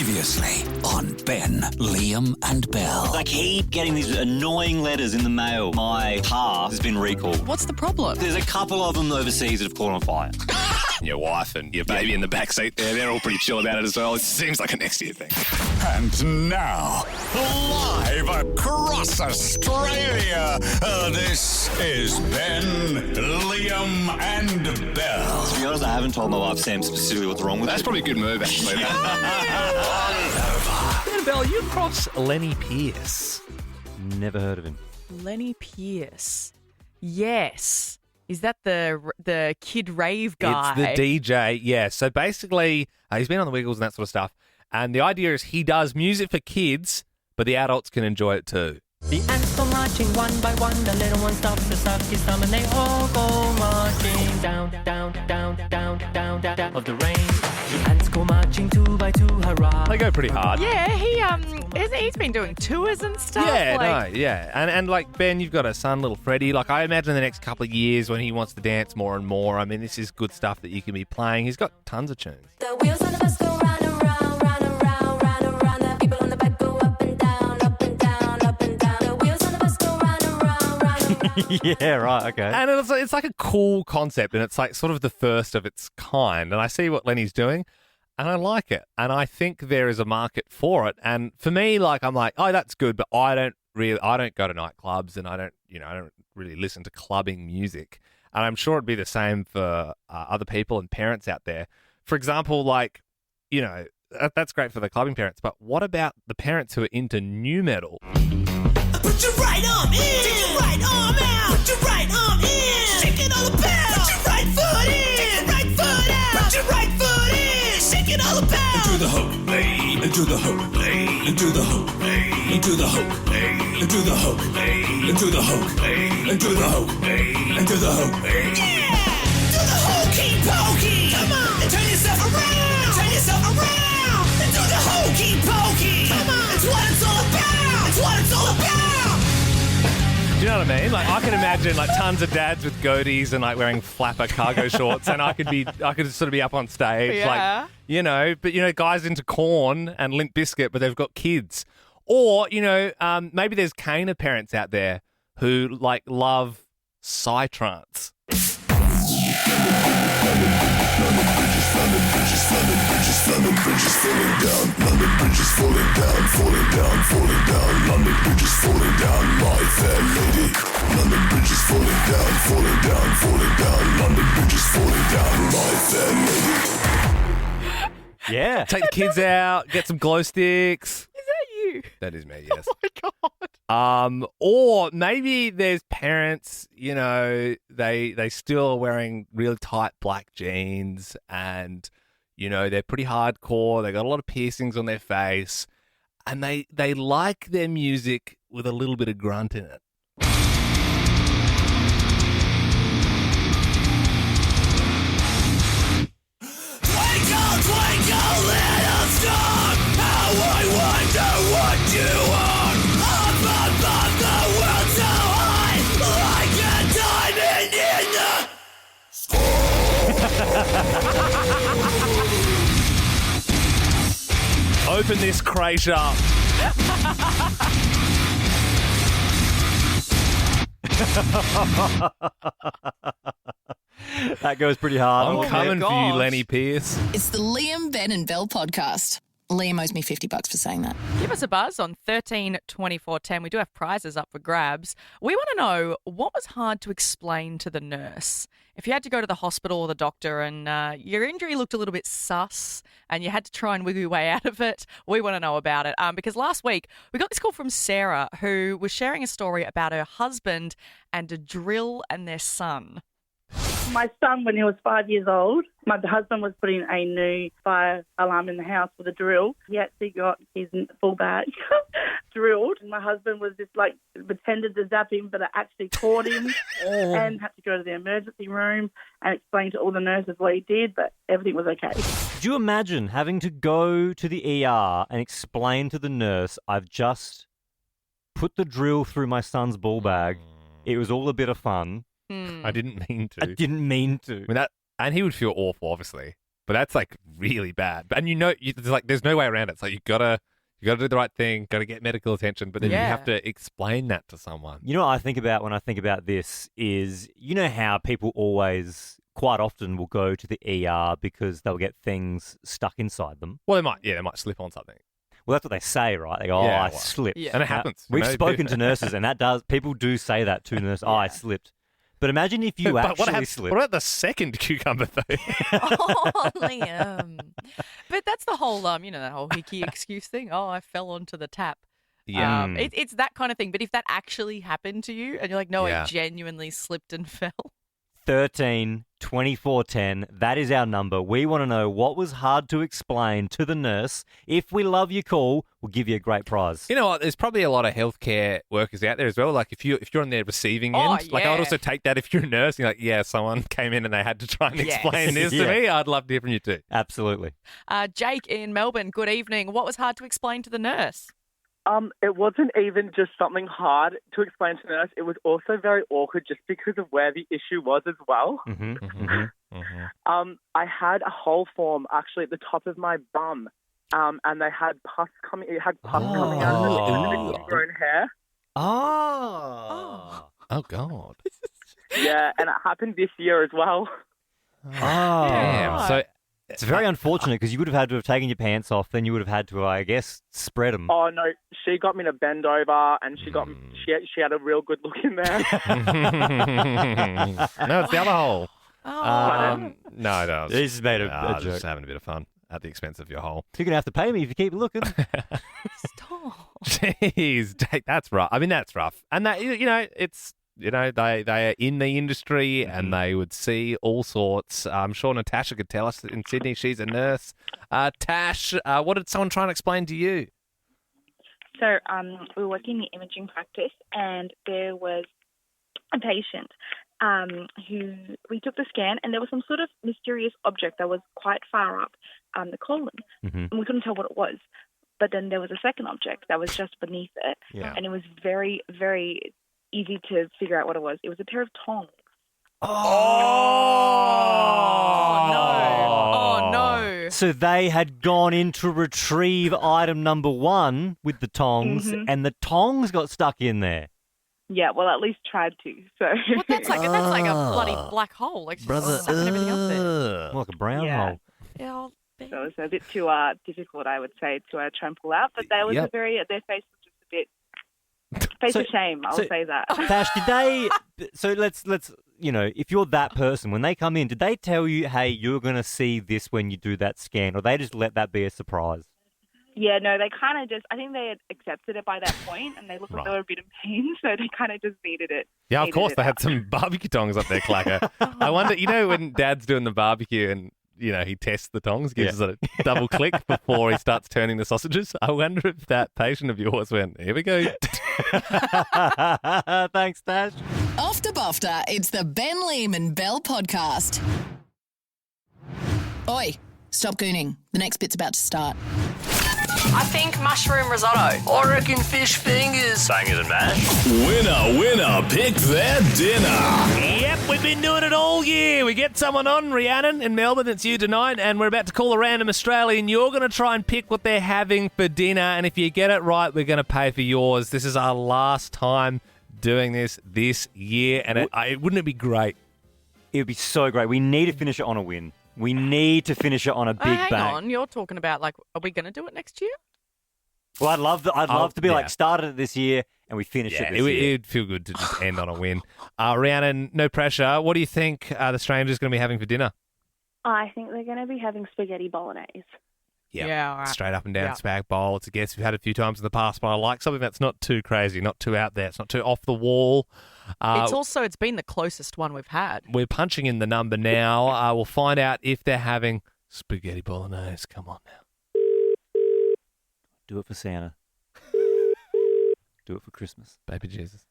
Previously on Ben, Liam and Bell. I keep getting these annoying letters in the mail. My car has been recalled. What's the problem? There's a couple of them overseas that have caught on fire. Your wife and your baby in the backseat there, they're all pretty chill about it as well. It seems like a next year thing. And now, live across Australia, this is Ben, Liam and Bell. To be honest, I haven't told my wife Sam specifically what's wrong with That's it. probably a good move, actually. Ben Bell, you cross Lenny Pierce. Never heard of him. Lenny Pierce. Yes. Is that the kid rave guy? It's the DJ, yeah. So basically, he's been on the Wiggles and that sort of stuff. And the idea is he does music for kids, but the adults can enjoy it too. The ants go marching one by one, the little one stops to suck his thumb, and they all go marching down, down, down, down, down, down of the rain. The ants go marching two by two, hurrah. They go pretty hard. Yeah, he's been doing tours and stuff. Yeah, yeah. And like, Ben, you've got a son, little Freddie. Like, I imagine the next couple of years when he wants to dance more and more, I mean, this is good stuff that you can be playing. He's got tons of tunes. The wheels on the bus go round and round, round and round, round and round. The people on the back go up and down, up and down, up and down. The wheels on the bus go round and round, round and round. Yeah, right, okay. And it's like a cool concept, and it's like sort of the first of its kind. And I see what Lenny's doing, and I like it. And I think there is a market for it. And for me, like, I'm like, oh, that's good, but I don't go to nightclubs, and I don't really listen to clubbing music. And I'm sure it'd be the same for other people and parents out there. For example, like, that's great for the clubbing parents, but what about the parents who are into new metal? Put your right arm in. Take your right arm out. Put your right arm in. Shake it all about. Put your right foot in. Take your right foot out. Put your right foot in. Shake it all about. Into the hook, into the hook, into the hook, into the hook, into the hook, into the hook, into the hook, into the hook. Yeah. Do the hokey pokey. Come on. And turn yourself around. Turn yourself around. And do the hokey pokey. Come on. That's what it's all about. That's what it's all about. Do you know what I mean? Like, I can imagine like tons of dads with goatees and like wearing flapper cargo shorts, and I could sort of be up on stage, Yeah. but guys into Corn and Limp Bizkit, but they've got kids. Or, maybe there's Kana parents out there who like love psytrance. Yeah. Take the kids out, get some glow sticks. Is that you? That is me, yes. Oh my God. Or maybe there's parents, they still are wearing really tight black jeans, and, they're pretty hardcore. They got a lot of piercings on their face, and they like their music with a little bit of grunt in it. Twinkle, twinkle, little star, how I wonder what you are. Up above the world so high, like a diamond in the Open this crate up. That goes pretty hard. I'm coming for you, gosh. Lenny Pierce. It's the Liam, Ben and Bell podcast. Liam owes me $50 for saying that. Give us a buzz on 13 24 10. We do have prizes up for grabs. We want to know what was hard to explain to the nurse. If you had to go to the hospital or the doctor and your injury looked a little bit sus and you had to try and wiggle your way out of it, we want to know about it. Because last week we got this call from Sarah, who was sharing a story about her husband and a drill and their son. My son, when he was 5 years old, my husband was putting a new fire alarm in the house with a drill. He actually got his full back drilled. My husband was just like pretended to zap him, but it actually caught him and had to go to the emergency room and explain to all the nurses what he did, but everything was okay. Could you imagine having to go to the ER and explain to the nurse, I've just put the drill through my son's ball bag. It was all a bit of fun. I didn't mean to. I didn't mean to. I mean, and he would feel awful, obviously. But that's like really bad. And there's no way around it. It's like you gotta do the right thing, gotta get medical attention, but then you have to explain that to someone. You know what I think about when I think about this is, you know how people always, quite often, will go to the ER because they'll get things stuck inside them. Well, they might slip on something. Well, that's what they say, right? They go, I slipped. Yeah. And it happens. We've spoken to nurses, and people do say that to nurses. I slipped. But imagine if you actually slipped. What about the second cucumber though? Oh, Liam. But that's the whole, that whole hickey excuse thing. Oh, I fell onto the tap. Yeah. It's that kind of thing. But if that actually happened to you and you're like, no, I genuinely slipped and fell. 13 24 10. That is our number. We want to know what was hard to explain to the nurse. If we love your call, we'll give you a great prize. You know what? There's probably a lot of healthcare workers out there as well. Like if you're on their receiving end, like I would also take that if you're a nurse. You're like, someone came in and they had to try and explain this to me. I'd love to hear from you too. Absolutely. Jake in Melbourne, good evening. What was hard to explain to the nurse? It wasn't even just something hard to explain to the nurse. It was also very awkward just because of where the issue was as well. I had a hole form actually at the top of my bum, and they had pus coming. It had pus coming out of the ingrown hair. Oh God. Yeah, and it happened this year as well. Damn. So it's very unfortunate because you would have had to have taken your pants off, then you would have had to, I guess, spread them. Oh no, she got me to bend over, and she got she had a real good look in there. No, it's the other hole. No. This has made a joke. Just having a bit of fun at the expense of your hole. You're gonna have to pay me if you keep looking. Stop. Jeez, Jake, that's rough. I mean, that's rough, and that it's. They are in the industry and they would see all sorts. I'm sure Natasha could tell us in Sydney. She's a nurse. Tash, what did someone try and explain to you? So we were working in the imaging practice and there was a patient who we took the scan and there was some sort of mysterious object that was quite far up the colon and we couldn't tell what it was. But then there was a second object that was just beneath it and it was very, very easy to figure out what it was. It was a pair of tongs. Oh no. So they had gone in to retrieve item number 1 with the tongs and the tongs got stuck in there. Yeah, well, at least tried to. So well, that's like a bloody black hole. Like sucking everything up there. Like a brown hole. Yeah. So it was a bit too difficult, I would say, to try and pull out. But their face was just a bit face of shame, I'll say that. Tash, did they? So let's if you're that person, when they come in, did they tell you, hey, you're going to see this when you do that scan, or they just let that be a surprise? Yeah, no, they kind of just, I think they had accepted it by that point, and they looked like they were a bit in pain, so they kind of just needed it. Yeah, of course, they had some barbecue tongs up there, clacker. I wonder, when Dad's doing the barbecue and he tests the tongs, gives it a double click before he starts turning the sausages. I wonder if that patient of yours went, here we go. Thanks, Tash. Off the BOFTA, it's the Ben Liam and Bell podcast. Oi, stop gooning. The next bit's about to start. I think mushroom risotto. I reckon fish fingers. Bangers and mash. Winner, pick their dinner. Yep, we've been doing it all year. We get someone on, Rhiannon in Melbourne, it's you tonight, and we're about to call a random Australian. You're going to try and pick what they're having for dinner, and if you get it right, we're going to pay for yours. This is our last time doing this year, and wouldn't it be great? It would be so great. We need to finish it on a win. We need to finish it on a big bang. Hang on, you're talking about are we going to do it next year? Well, I'd love to be started it this year and we finish it this year. It'd feel good to just end on a win. Rhiannon, no pressure. What do you think the stranger's going to be having for dinner? I think they're going to be having spaghetti bolognese. Yeah, all right. Straight up and down spag bowl. It's a guess we've had a few times in the past, but I like something that's not too crazy, not too out there. It's not too off the wall. It's been the closest one we've had. We're punching in the number now. We'll find out if they're having spaghetti bolognese. Come on now. Do it for Santa. Do it for Christmas. Baby Jesus.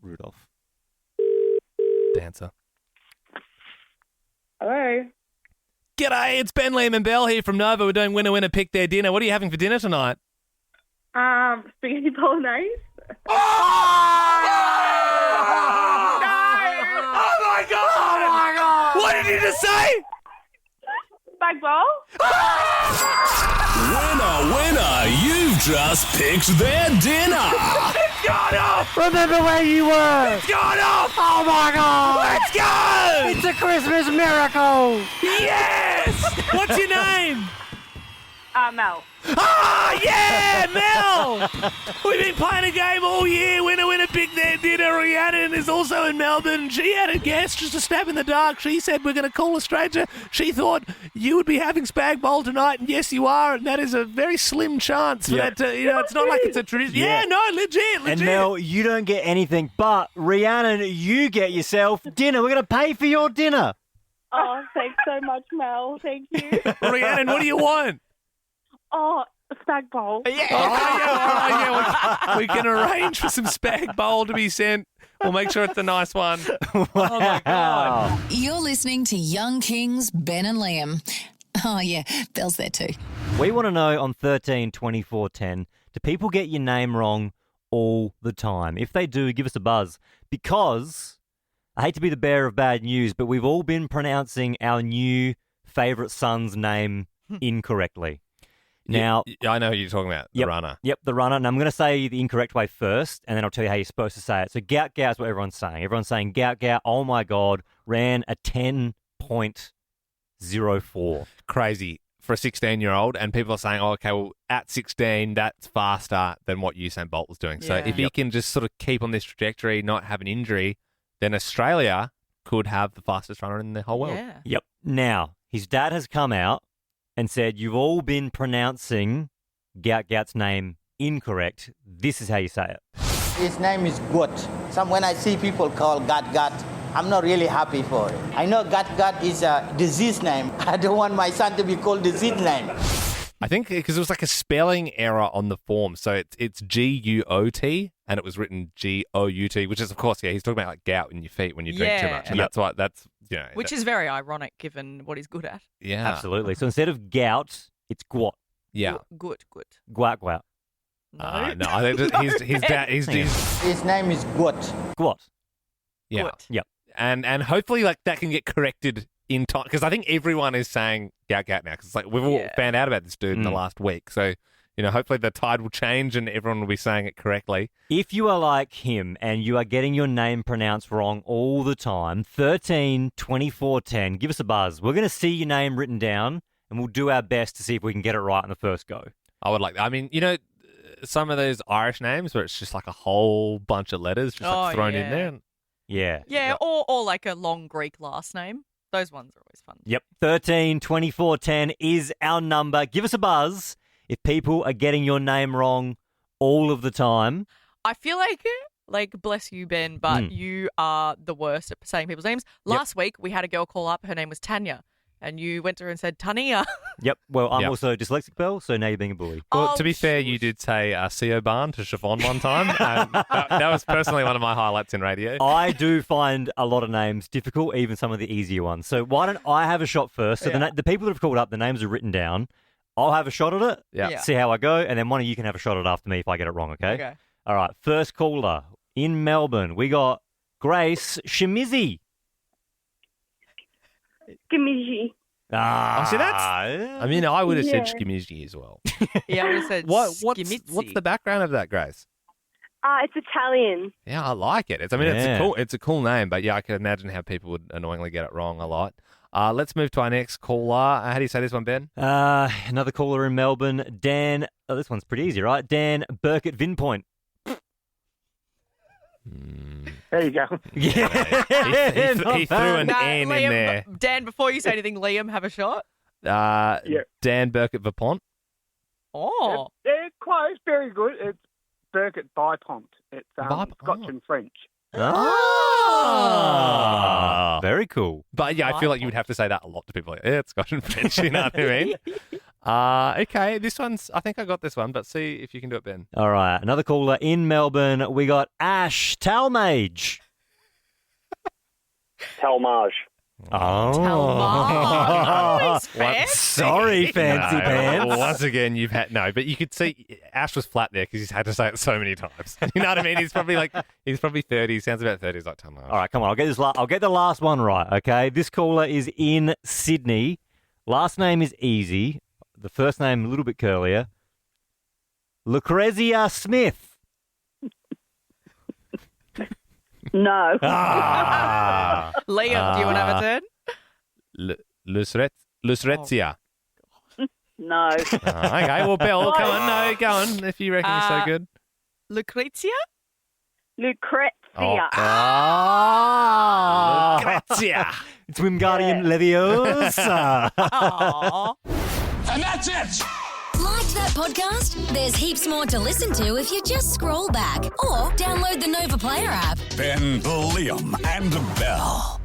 Rudolph. Dancer. Hello. G'day, it's Ben Liam and Bell here from Nova. We're doing Winner, Pick Their Dinner. What are you having for dinner tonight? Spaghetti bolognese. Oh my god! What did you just say? Spag bol. Winner, you've just picked their dinner. It's gone off! Remember where you were! It's gone off! Oh my God! Let's go! It's a Christmas miracle! Yes! What's your name? Mel. Oh, yeah, Mel! We've been playing a game all year. Winner, pick their dinner. Rhiannon is also in Melbourne. She had a guess, just a stab in the dark. She said we're going to call a stranger. She thought you would be having spag bowl tonight, and yes, you are, and that is a very slim chance for that to, it's not like it's a tradition. Yeah, no, legit. And Mel, you don't get anything, but Rhiannon, you get yourself dinner. We're going to pay for your dinner. Oh, thanks so much, Mel. Thank you. Rhiannon, what do you want? Oh, spag bowl. Yeah, we can arrange for some spag bowl to be sent. We'll make sure it's a nice one. Oh, my God. You're listening to Young Kings, Ben and Liam. Oh, yeah, Belle's there too. We want to know on 13 24 10, do people get your name wrong all the time? If they do, give us a buzz. Because I hate to be the bearer of bad news, but we've all been pronouncing our new favourite son's name incorrectly. Now, I know who you're talking about, the runner. Yep, the runner. And I'm going to say the incorrect way first, and then I'll tell you how you're supposed to say it. So Gout Gout is what everyone's saying. Everyone's saying Gout Gout, oh my God, ran a 10.04. Crazy for a 16-year-old, and people are saying, oh, okay, well, at 16, that's faster than what Usain Bolt was doing. So if he can just sort of keep on this trajectory, not have an injury, then Australia could have the fastest runner in the whole world. Yeah. Yep. Now, his dad has come out and said, you've all been pronouncing Gout Gout's name incorrect. This is how you say it. His name is Gut. When I see people call Gat Gat, I'm not really happy for it. I know Gat Gat is a disease name. I don't want my son to be called disease name. I think because it was like a spelling error on the form. So it's G-U-O-T, and it was written G-O-U-T, which is, of course, he's talking about like gout in your feet when you drink too much. And that's Which is very ironic given what he's good at. Yeah. Absolutely. So instead of gout, it's gwat. Yeah. Good. Gwat gwat. No, I think his dad. His name is Gut. Gwat. Yeah. Gwat. Yep. And hopefully like that can get corrected in time, because I think everyone is saying Gout Gout now, because like we've all found out about this dude in the last week. So hopefully the tide will change and everyone will be saying it correctly. If you are like him and you are getting your name pronounced wrong all the time, 13 24 10, give us a buzz. We're going to see your name written down and we'll do our best to see if we can get it right on the first go. I would like that. I mean, some of those Irish names where it's just like a whole bunch of letters just like thrown in there. Yeah. Yeah, or like a long Greek last name. Those ones are always fun. Yep. 13 24 10 is our number. Give us a buzz if people are getting your name wrong all of the time. I feel like bless you, Ben, but you are the worst at saying people's names. Last week, we had a girl call up. Her name was Tanya. And you went to her and said, Tania. Yep. Well, I'm also dyslexic, Belle, so now you're being a bully. Well, to be fair, you did say Siobhan to Siobhan one time. And that was personally one of my highlights in radio. I do find a lot of names difficult, even some of the easier ones. So why don't I have a shot first? So the people that have called up, the names are written down. I'll have a shot at it, see how I go, and then one of you can have a shot at it after me if I get it wrong, okay? Okay. All right, first caller in Melbourne. We got Grace Shimizi. Skimiji. See, that's. I mean, I would have said Skimiji as well. Yeah, I would have said What's Skimitzi. the background of that, Grace? It's Italian. Yeah, I like it. It's a cool name, but yeah, I can imagine how people would annoyingly get it wrong a lot. Let's move to our next caller. How do you say this one, Ben? Another caller in Melbourne, Dan. Oh, this one's pretty easy, right? Dan Burkett Vinpoint. There you go. Yeah, he threw an N Liam, in there. Dan, before you say anything, Liam, have a shot. Dan Burkett Vipont. Oh. They're close, very good. It's Burkett Vipont. It's Scotch and French. Very cool. But yeah, I feel like you would have to say that a lot to people. Like, it's Scotch and French, you know what I mean? Okay, this one's, I think I got this one, but see if you can do it, Ben. All right, another caller in Melbourne. We got Ash Talmage. Talmage. Oh. Sorry, Fancy Pants. Once again, you've had but you could see Ash was flat there because he's had to say it so many times. You know what I mean? He's probably 30. Sounds about 30. He's like Talmage. All right, come on. I'll get the last one right. Okay, this caller is in Sydney. Last name is easy. The first name a little bit curlier. Lucrezia Smith. No. Ah. Liam, do you want to have a turn? Lucrezia. No. Okay, well, Bill, come on. No, go on if you reckon you're so good. Lucrezia? Lucrezia. Lucrezia. It's Wingardium Leviosa. And that's it! Liked that podcast? There's heaps more to listen to if you just scroll back or download the Nova Player app. Ben, Liam, and Bell.